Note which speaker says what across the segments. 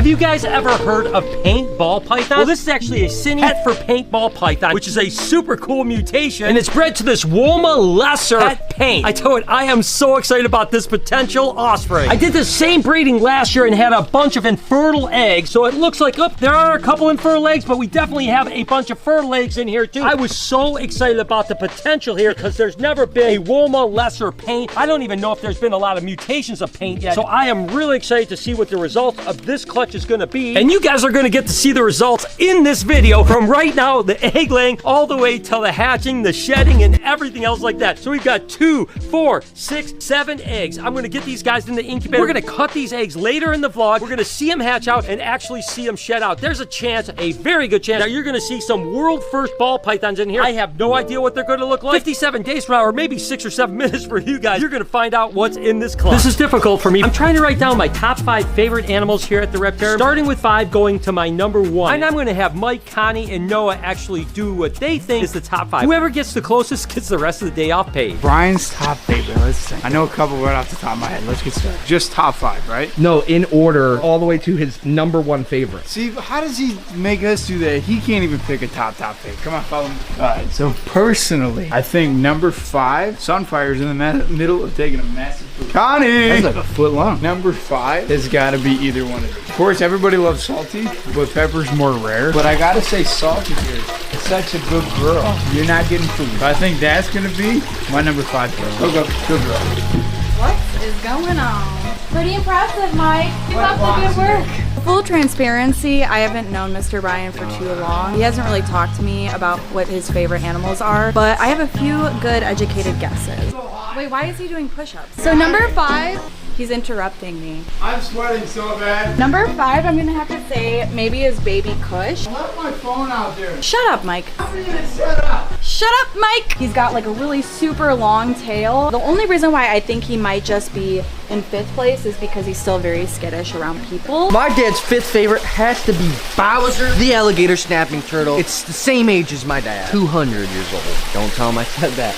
Speaker 1: Have you guys ever heard of paintball python? Well, this is actually a cine het for paintball python, which is a super cool mutation, and it's bred to this Woma lesser het paint. I tell you, I am so excited about this potential offspring. I did the same breeding last year and had a bunch of infertile eggs, so it looks like, there are a couple infertile eggs, but we definitely have a bunch of fertile eggs in here too. I was so excited about the potential here because there's never been a Woma lesser paint. I don't even know if there's been a lot of mutations of paint yet, so I am really excited to see what the results of this clutch is gonna be. And you guys are gonna get to see the results in this video from right now, the egg laying, all the way till the hatching, the shedding, and everything else like that. So we've got 2, 4, 6, 7 eggs. I'm gonna get these guys in the incubator. We're gonna cut these eggs later in the vlog. We're gonna see them hatch out and actually see them shed out. There's a chance, a very good chance, that you're gonna see some world first ball pythons in here. I have no idea what they're gonna look like. 57 days from now, or maybe 6 or 7 minutes for you guys, you're gonna find out what's in this clutch. This is difficult for me. I'm trying to write down my top 5 favorite animals here at the Reptarium, starting with 5, going to my number 1. And I'm gonna have Mike, Connie, and Noah actually do what they think is the top 5. Whoever gets the closest gets the rest of the day off paid.
Speaker 2: Brian's top favorite, let's see. I know a couple right off the top of my head. Let's get started. Just top 5, right?
Speaker 3: No, in order, all the way to his number 1 favorite.
Speaker 2: See, how does he make us do that? He can't even pick a top favorite. Come on, follow me. All right, so personally, I think number 5, Sunfire's in the middle of taking a massive poop. Connie!
Speaker 3: That's like a foot long.
Speaker 2: Number 5 has got to be either one of these. Of course, everybody loves Salty, but Pepper's more rare. But I gotta say, Salty here is such a good girl. You're not getting food. I think that's gonna be my number 5 girl. Go, good girl.
Speaker 4: What is going on? Pretty impressive, Mike. Keep up the good work. Full transparency, I haven't known Mr. Brian for too long. He hasn't really talked to me about what his favorite animals are, but I have a few good educated guesses. Wait, why is he doing push-ups? So number 5, he's interrupting me.
Speaker 2: I'm sweating so bad.
Speaker 4: Number 5, I'm gonna have to say maybe is Baby Kush.
Speaker 2: I left my phone out there.
Speaker 4: Shut up, Mike.
Speaker 2: Shut up.
Speaker 4: Shut up, Mike! He's got like a really super long tail. The only reason why I think he might just be in 5th place is because he's still very skittish around people.
Speaker 3: My dad's 5th favorite has to be Bowser, the alligator snapping turtle. It's the same age as my dad, 200 years old. Don't tell him I said that.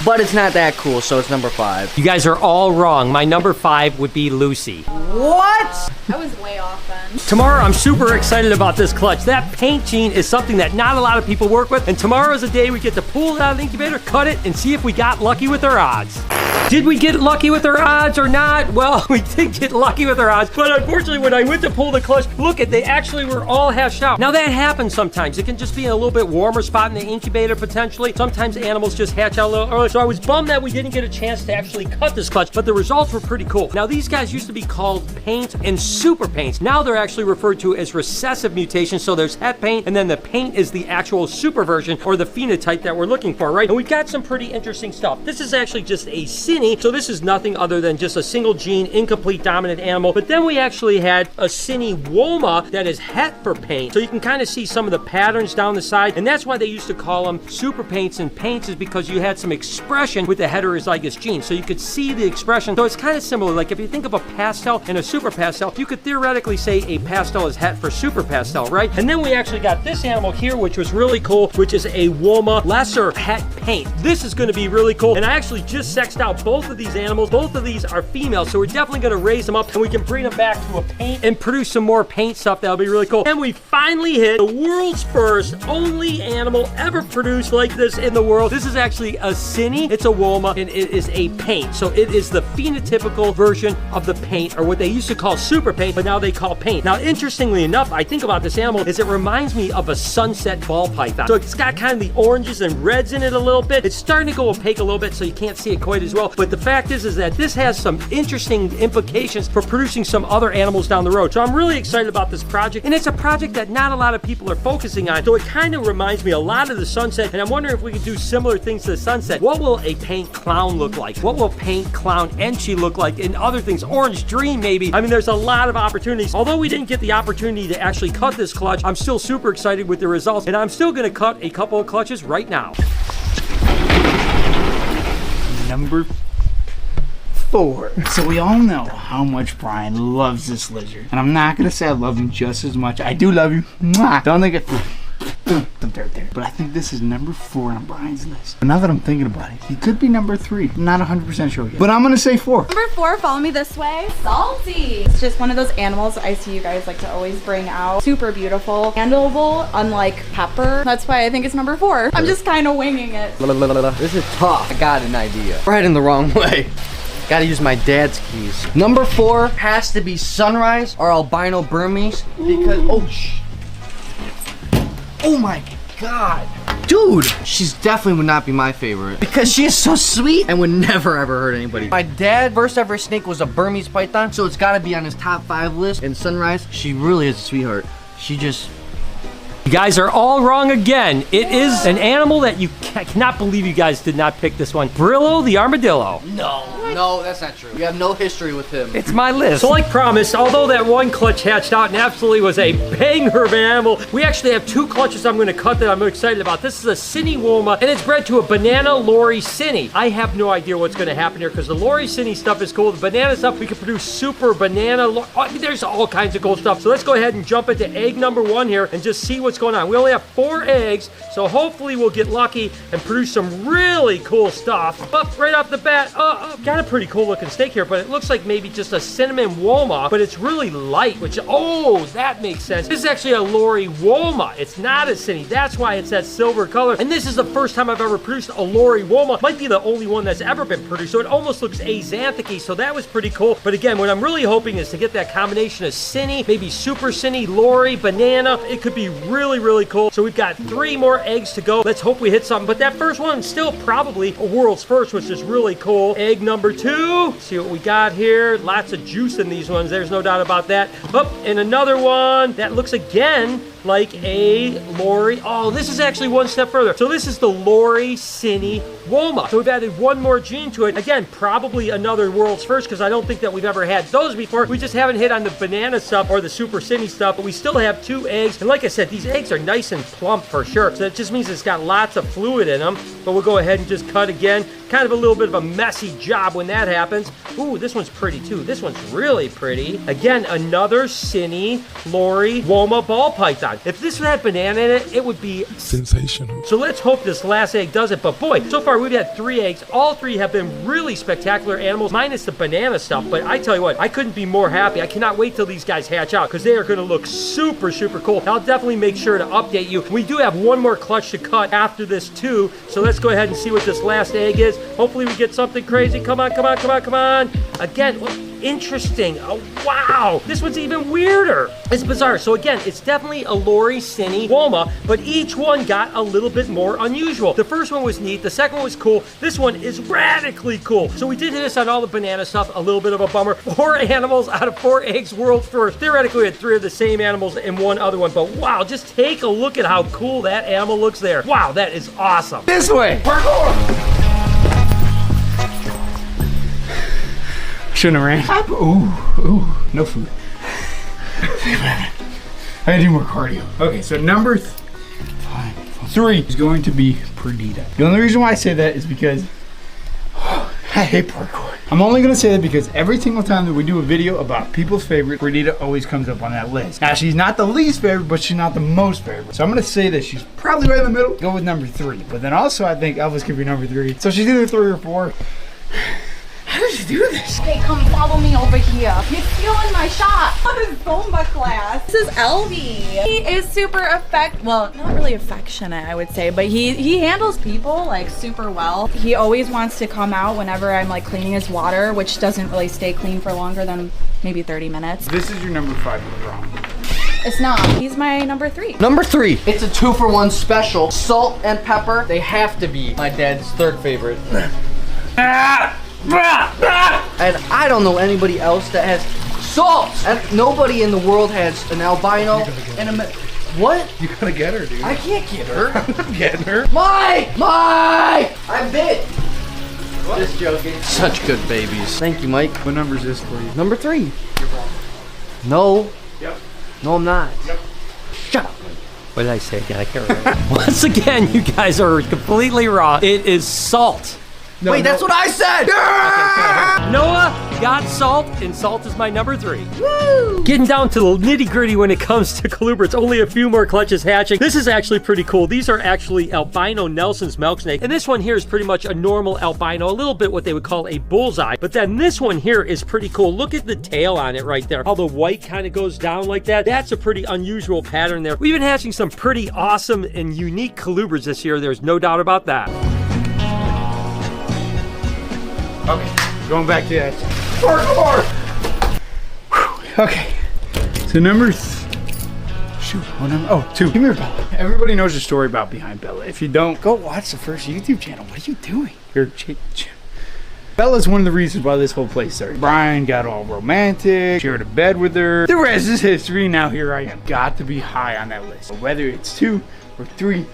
Speaker 3: But it's not that cool, so it's number 5.
Speaker 1: You guys are all wrong. My number 5 would be Lucy.
Speaker 3: What?
Speaker 4: I was way off then.
Speaker 1: Tomorrow, I'm super excited about this clutch. That paint gene is something that not a lot of people work with, and tomorrow is a day we get to pull it out of the incubator, cut it, and see if we got lucky with our odds. Did we get lucky with our odds or not? Well, we did get lucky with our odds, but unfortunately, when I went to pull the clutch, look at, they actually were all hatched out. Now that happens sometimes. It can just be in a little bit warmer spot in the incubator potentially. Sometimes animals just hatch out a little early. So I was bummed that we didn't get a chance to actually cut this clutch, but the results were pretty cool. Now these guys used to be called paint and super paints. Now they're actually referred to as recessive mutations. So there's het paint, and then the paint is the actual super version or the phenotype that we're looking for, right? And we've got some pretty interesting stuff. This is actually just a cine. So this is nothing other than just a single gene, incomplete dominant animal. But then we actually had a cine Woma that is het for paint. So you can kind of see some of the patterns down the side. And that's why they used to call them super paints and paints, is because you had some expression with the heterozygous gene. So you could see the expression. So it's kind of similar. Like if you think of a pastel and a super pastel, you could theoretically say a pastel is het for super pastel, right? And then we actually got this animal here, which was really cool, which is a Woma lesser het paint. This is going to be really cool. And I actually just sexed out both of these animals. Both of these are females, so we're definitely going to raise them up and we can bring them back to a paint and produce some more paint stuff. That'll be really cool. And we finally hit the world's first only animal ever produced like this in the world. This is actually a cine. It's a Woma, and it is a paint. So it is the phenotypical version of the paint, or what they used to call super paint, but now they call paint. Now, interestingly enough, I think about this animal is it reminds me of a sunset ball python. So it's got kind of the oranges and reds in it a little bit. It's starting to go opaque a little bit, so you can't see it quite as well. But the fact is that this has some interesting implications for producing some other animals down the road. So I'm really excited about this project, and it's a project that not a lot of people are focusing on. So it kind of reminds me a lot of the sunset, and I'm wondering if we could do similar things to the sunset. What will a paint clown look like? What will paint clown Enchi look like? And other things, Orange Dream maybe. I mean, there's a lot of opportunities. Although we didn't get the opportunity to actually cut this clutch, I'm still super excited with the results, and I'm still gonna cut a couple of clutches right now.
Speaker 2: Number 4. So we all know how much Brian loves this lizard. And I'm not gonna say I love him just as much. I do love you. Mwah. Don't think it. But I think this is number 4 on Brian's list. But now that I'm thinking about it, he could be number 3. I'm not 100% sure yet. But I'm gonna say 4.
Speaker 4: Number 4, follow me this way. Salty. It's just one of those animals I see you guys like to always bring out. Super beautiful, handleable, unlike Pepper. That's why I think it's number 4. I'm just kind of winging it.
Speaker 3: This is tough. I got an idea. We're heading the wrong way. Gotta use my dad's keys. Number 4 has to be Sunrise or albino Burmese because, oh my God. Dude, she's definitely would not be my favorite because she is so sweet and would never ever hurt anybody. My dad's first ever snake was a Burmese python, so it's gotta be on his top 5 list. And Sunrise, she really is a sweetheart. She just...
Speaker 1: You guys are all wrong again. It is an animal that you cannot believe you guys did not pick this one. Brillo the armadillo.
Speaker 3: No, that's not true. You have no history with him.
Speaker 1: It's my list. So like promised, although that one clutch hatched out and absolutely was a banger of an animal, we actually have 2 clutches I'm gonna cut that I'm excited about. This is a Cine Woma, and it's bred to a banana Lori Cine. I have no idea what's gonna happen here because the Lori Cine stuff is cool. The banana stuff, we can produce super banana. I mean, there's all kinds of cool stuff. So let's go ahead and jump into egg number 1 here and just see what's going on. We only have 4 eggs, so hopefully we'll get lucky and produce some really cool stuff. Up right off the bat, got a pretty cool looking steak here, but it looks like maybe just a cinnamon Woma, but it's really light, which, that makes sense. This is actually a Lori Woma. It's not a Cine. That's why it's that silver color. And this is the first time I've ever produced a Lori Woma. Might be the only one that's ever been produced, so it almost looks axanthic-y, so that was pretty cool. But again, what I'm really hoping is to get that combination of Cine, maybe super Cine, Lori, banana. It could be really, really cool. So we've got 3 more eggs to go. Let's hope we hit something. But that first one, still probably a world's first, which is really cool. Egg number 2. See what we got here. Lots of juice in these ones. There's no doubt about that. And another one that looks again like a Lori. Oh, this is actually one step further. So this is the Lori Cine Woma. So we've added 1 more gene to it. Again, probably another world's first because I don't think that we've ever had those before. We just haven't hit on the banana stuff or the super Cine stuff, but we still have 2 eggs. And like I said, these eggs are nice and plump for sure. So that just means it's got lots of fluid in them. But we'll go ahead and just cut again. Kind of a little bit of a messy job when that happens. Ooh, this one's pretty too. This one's really pretty. Again, another Cine Lori Woma ball python. If this had banana in it, it would be sensational. So let's hope this last egg does it. But boy, so far we've had 3 eggs. All 3 have been really spectacular animals, minus the banana stuff. But I tell you what, I couldn't be more happy. I cannot wait till these guys hatch out because they are going to look super, super cool. I'll definitely make sure to update you. We do have 1 more clutch to cut after this too. So let's go ahead and see what this last egg is. Hopefully we get something crazy. Come on, come on, come on, come on. Again, interesting. Oh, wow. This one's even weirder. It's bizarre. So again, it's definitely a Lori Cine Woma, but each one got a little bit more unusual. The first one was neat. The second one was cool. This one is radically cool. So we did hit this on all the banana stuff. A little bit of a bummer. 4 animals out of 4 eggs, world first. Theoretically, we had 3 of the same animals and 1 other one, but wow, just take a look at how cool that animal looks there. Wow, that is awesome.
Speaker 2: This way. Parkour. Shouldn't have ran. Ooh, no food. I gotta do more cardio. Okay, so number 3 is going to be Perdita. The only reason why I say that is because I hate parkour. I'm only gonna say that because every single time that we do a video about people's favorite, Perdita always comes up on that list. Now, she's not the least favorite, but she's not the most favorite. So I'm gonna say that she's probably right in the middle. Go with number 3. But then also, I think Elvis could be number 3. So she's either 3 or 4. How did you do this?
Speaker 4: Hey, come follow me over here. You're stealing my shot. What is Zumba class? This is Elvie. He is super well, not really affectionate, I would say, but he handles people like super well. He always wants to come out whenever I'm like cleaning his water, which doesn't really stay clean for longer than maybe 30 minutes.
Speaker 2: This is your number 5, you're wrong.
Speaker 4: It's not. He's my number 3.
Speaker 3: Number 3. It's a 2-for-1 special. Salt and pepper. They have to be my dad's 3rd favorite. And I don't know anybody else that has salt. And nobody in the world has an albino and a... What?
Speaker 2: You gotta get her, dude.
Speaker 3: I can't get her.
Speaker 2: I'm not getting her.
Speaker 3: Mike! I bit. What? Just joking. Such good babies. Thank you, Mike.
Speaker 2: What number is this for you?
Speaker 3: Number 3.
Speaker 2: You're wrong.
Speaker 3: No.
Speaker 2: Yep.
Speaker 3: No, I'm not.
Speaker 2: Yep.
Speaker 3: Shut up.
Speaker 1: What did I say again? I can't remember. Once again, you guys are completely wrong. It is salt.
Speaker 2: No,
Speaker 3: Wait, that's what I said!
Speaker 1: Noah got Salt, and Salt is my number 3. Woo! Getting down to the nitty-gritty when it comes to colubrids. Only a few more clutches hatching. This is actually pretty cool. These are actually albino Nelson's milk snake. And this one here is pretty much a normal albino, a little bit what they would call a bullseye. But then this one here is pretty cool. Look at the tail on it right there. How the white kind of goes down like that. That's a pretty unusual pattern there. We've been hatching some pretty awesome and unique colubrids this year. There's no doubt about that.
Speaker 2: Okay, going back to that. Okay, so number 2. Come here, Bella. Everybody knows the story about Behind Bella. If you don't, go watch the first YouTube channel. What are you doing? Bella's one of the reasons why this whole place started. Brian got all romantic, shared a bed with her. The rest is history. Now here I am. Got to be high on that list. Whether it's 2 or 3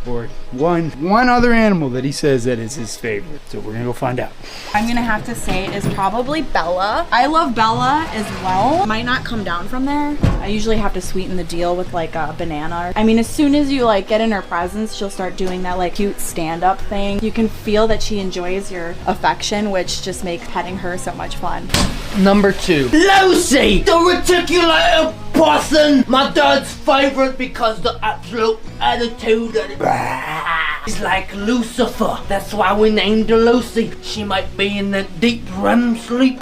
Speaker 2: or one other animal that he says that is his favorite. So we're gonna go find out.
Speaker 4: I'm gonna have to say is probably Bella. I love Bella as well. Might not come down from there. I usually have to sweeten the deal with like a banana. I mean, as soon as you like get in her presence, she'll start doing that like cute stand-up thing. You can feel that she enjoys your affection, which just makes petting her so much fun.
Speaker 3: Number 2. Lucy, the reticulated possum. My dad's favorite because the absolute attitude is like Lucifer. That's why we named her Lucy. She might be in that deep REM sleep.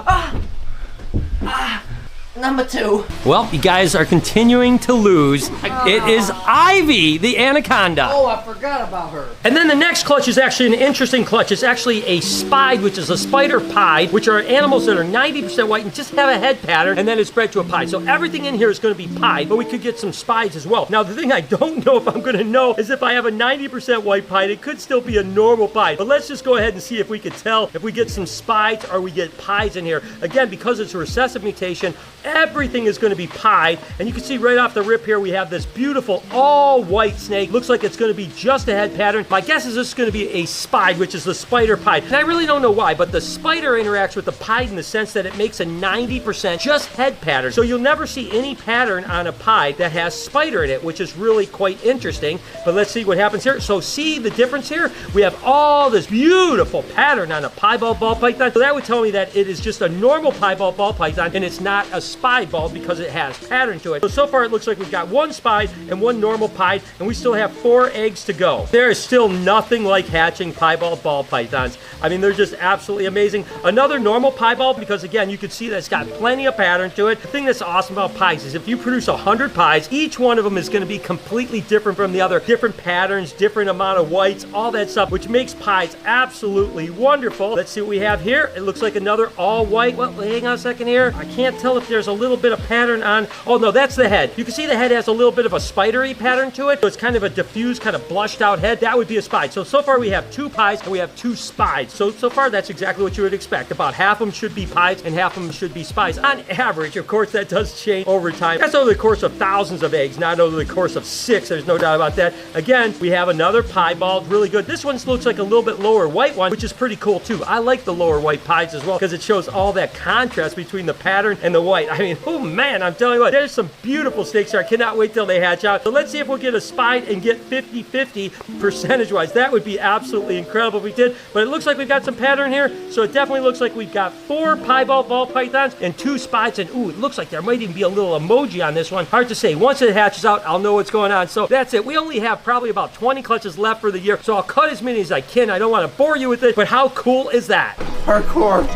Speaker 3: Number 2.
Speaker 1: Well, you guys are continuing to lose. It is Ivy, the anaconda.
Speaker 3: Oh, I forgot about her.
Speaker 1: And then the next clutch is actually an interesting clutch. It's actually a spide, which is a spider pied, which are animals that are 90% white and just have a head pattern, and then it's bred to a pied. So everything in here is going to be pied, but we could get some spides as well. Now, the thing I don't know if I'm going to know is if I have a 90% white pied, it could still be a normal pied. But let's just go ahead and see if we could tell if we get some spides or we get pieds in here. Again, because it's a recessive mutation, everything is going to be pied, and you can see right off the rip here we have this beautiful all white snake. Looks like it's going to be just a head pattern. My guess is this is going to be a spide, which is the spider pied. And I really don't know why, but the spider interacts with the pied in the sense that it makes a 90% just head pattern. So you'll never see any pattern on a pied that has spider in it, which is really quite interesting. But let's see what happens here. So see the difference here? We have all this beautiful pattern on a piebald ball python. So that would tell me that it is just a normal piebald ball python and it's not a spide ball because it has pattern to it. So far it looks like we've got 1 spide and 1 normal pied, and we still have 4 eggs to go. There is still nothing like hatching piebald ball pythons. I mean, they're just absolutely amazing. Another normal piebald, because again, you can see that it's got plenty of pattern to it. The thing that's awesome about pies is if you produce 100 pies, each one of them is going to be completely different from the other. Different patterns, different amount of whites, all that stuff, which makes pies absolutely wonderful. Let's see what we have here. It looks like another all white. Well, hang on a second here. I can't tell if there's a little bit of pattern on. Oh no, that's the head. You can see the head has a little bit of a spidery pattern to it. So it's kind of a diffused, kind of blushed out head. That would be a spide. So far we have 2 pies and we have 2 spides. So far that's exactly what you would expect. About half of them should be pies and half of them should be spides. On average, of course, that does change over time. That's over the course of thousands of eggs, not over the course of 6. There's no doubt about that. Again, we have another piebald, really good. This one looks like a little bit lower white one, which is pretty cool too. I like the lower white pies as well because it shows all that contrast between the pattern and the white. I mean, oh man, I'm telling you what, there's some beautiful snakes here. I cannot wait till they hatch out. So let's see if we'll get a spide and get 50-50 percentage-wise. That would be absolutely incredible if we did. But it looks like we've got some pattern here. So it definitely looks like we've got 4 piebald ball pythons and 2 spides. And ooh, it looks like there might even be a little emoji on this one. Hard to say. Once it hatches out, I'll know what's going on. So that's it. We only have probably about 20 clutches left for the year. So I'll cut as many as I can. I don't want to bore you with it, but how cool is that?
Speaker 2: Parkour.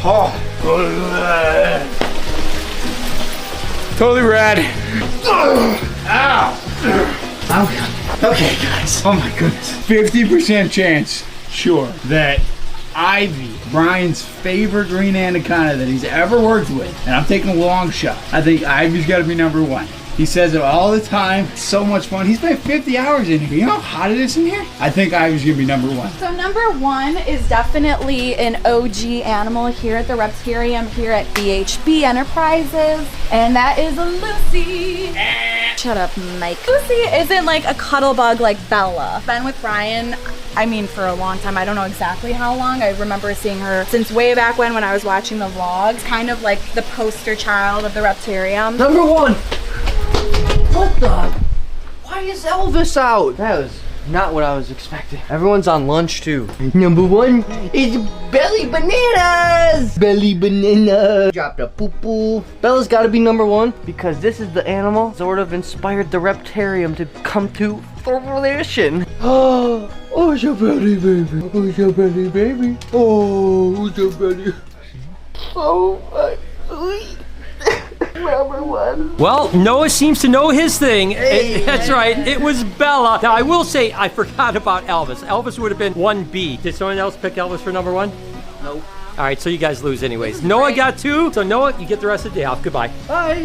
Speaker 2: Oh. Totally rad. Ow. Okay, guys. Oh my goodness. 50% chance, sure, that Ivy, Brian's favorite green anaconda that he's ever worked with, and I'm taking a long shot. I think Ivy's got to be number 1. He says it all the time. It's so much fun. He spent 50 hours in here. You know how hot it is in here? I think Ivy's gonna be number 1.
Speaker 4: So number 1 is definitely an OG animal here at the Reptarium here at BHB Enterprises, and that is Lucy. Shut up, Mike. Lucy isn't like a cuddle bug like Bella. Been with Brian, I mean, for a long time. I don't know exactly how long. I remember seeing her since way back when I was watching the vlogs. Kind of like the poster child of the Reptarium.
Speaker 3: Number 1. What the? Why is Elvis out? That was not what I was expecting. Everyone's on lunch too. Number one is belly bananas. Belly banana. Dropped a poo-poo. Bella's gotta be number one because this is the animal sort of inspired the reptarium to come to fruition. Oh, it's your belly baby. Oh, it's your belly baby. Oh, it's your belly. Oh, number one.
Speaker 1: Well, Noah seems to know his thing. That's right, it was Bella. Now, I will say, I forgot about Elvis. Elvis would have been 1B. Did someone else pick Elvis for number one?
Speaker 3: Nope.
Speaker 1: All right, so you guys lose anyways. Noah got 2, so Noah, you get the rest of the day off. Goodbye.
Speaker 3: Bye.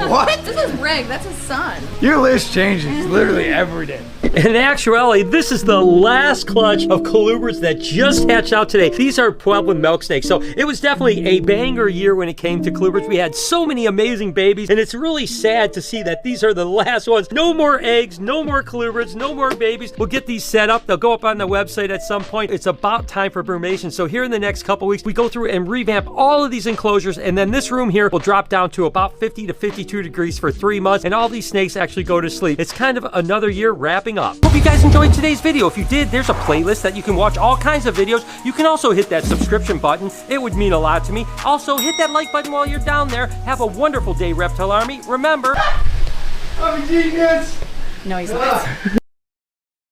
Speaker 2: What?
Speaker 4: This is Rick. That's his son.
Speaker 2: Your list changes literally every day.
Speaker 1: In actuality, this is the last clutch of colubrids that just hatched out today. These are Pueblan milk snakes, so it was definitely a banger year when it came to colubrids. We had so many amazing babies, and it's really sad to see that these are the last ones. No more eggs, no more colubrids, no more babies. We'll get these set up. They'll go up on the website at some point. It's about time for brumation, so here in the next couple weeks, we go through and revamp all of these enclosures, and then this room here will drop down to about 50 to 52 degrees for 3 months, and all these snakes actually go to sleep. It's kind of another year wrapping up. Hope you guys enjoyed today's video. If you did, there's a playlist that you can watch all kinds of videos. You can also hit that subscription button. It would mean a lot to me. Also, hit that like button while you're down there. Have a wonderful day, Reptile Army. Remember,
Speaker 2: I'm a genius.
Speaker 4: No, he's not.